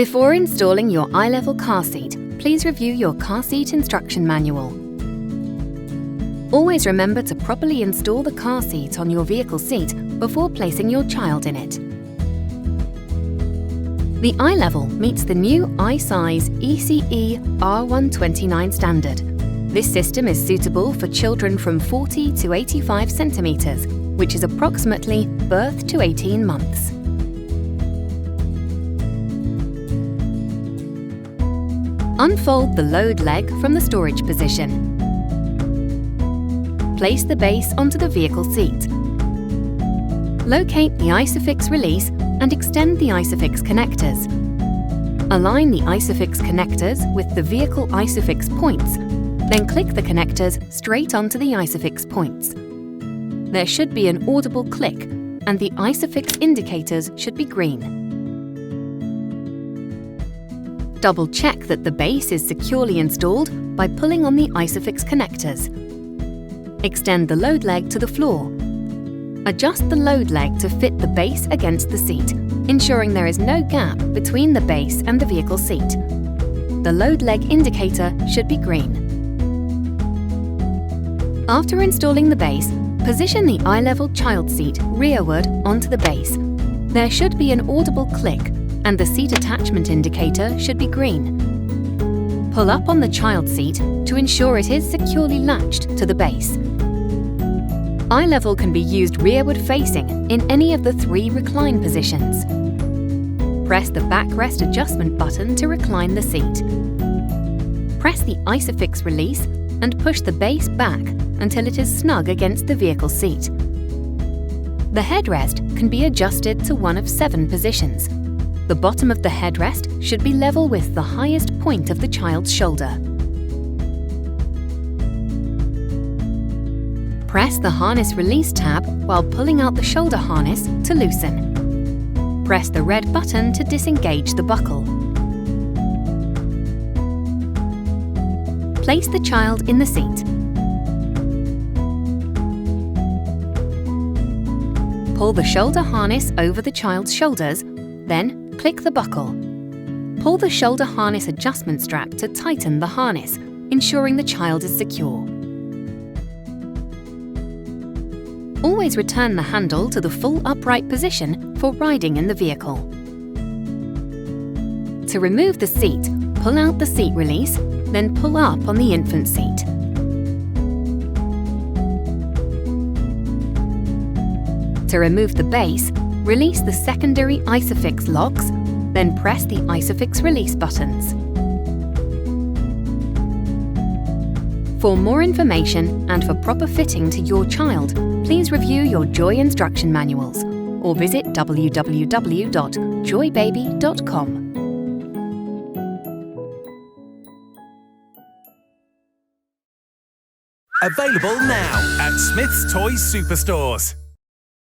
Before installing your eye-level car seat, please review your car seat instruction manual. Always remember to properly install the car seat on your vehicle seat before placing your child in it. The eye-level meets the new iSize ECE R129 standard. This system is suitable for children from 40 to 85 centimetres, which is approximately birth to 18 months. Unfold the load leg from the storage position. Place the base onto the vehicle seat. Locate the ISOFIX release and extend the ISOFIX connectors. Align the ISOFIX connectors with the vehicle ISOFIX points, then click the connectors straight onto the ISOFIX points. There should be an audible click, and the ISOFIX indicators should be green. Double-check that the base is securely installed by pulling on the ISOFIX connectors. Extend the load leg to the floor. Adjust the load leg to fit the base against the seat, ensuring there is no gap between the base and the vehicle seat. The load leg indicator should be green. After installing the base, position the eye-level child seat rearward onto the base. There should be an audible click, and the seat attachment indicator should be green. Pull up on the child seat to ensure it is securely latched to the base. Eye level can be used rearward facing in any of the 3 recline positions. Press the backrest adjustment button to recline the seat. Press the ISOFIX release and push the base back until it is snug against the vehicle seat. The headrest can be adjusted to one of 7 positions. The bottom of the headrest should be level with the highest point of the child's shoulder. Press the harness release tab while pulling out the shoulder harness to loosen. Press the red button to disengage the buckle. Place the child in the seat. Pull the shoulder harness over the child's shoulders, then click the buckle. Pull the shoulder harness adjustment strap to tighten the harness, ensuring the child is secure. Always return the handle to the full upright position for riding in the vehicle. To remove the seat, pull out the seat release, then pull up on the infant seat. To remove the base, release the secondary ISOFIX locks, then press the ISOFIX release buttons. For more information and for proper fitting to your child, please review your Joie instruction manuals or visit www.joybaby.com. Available now at Smyths Toys Superstores.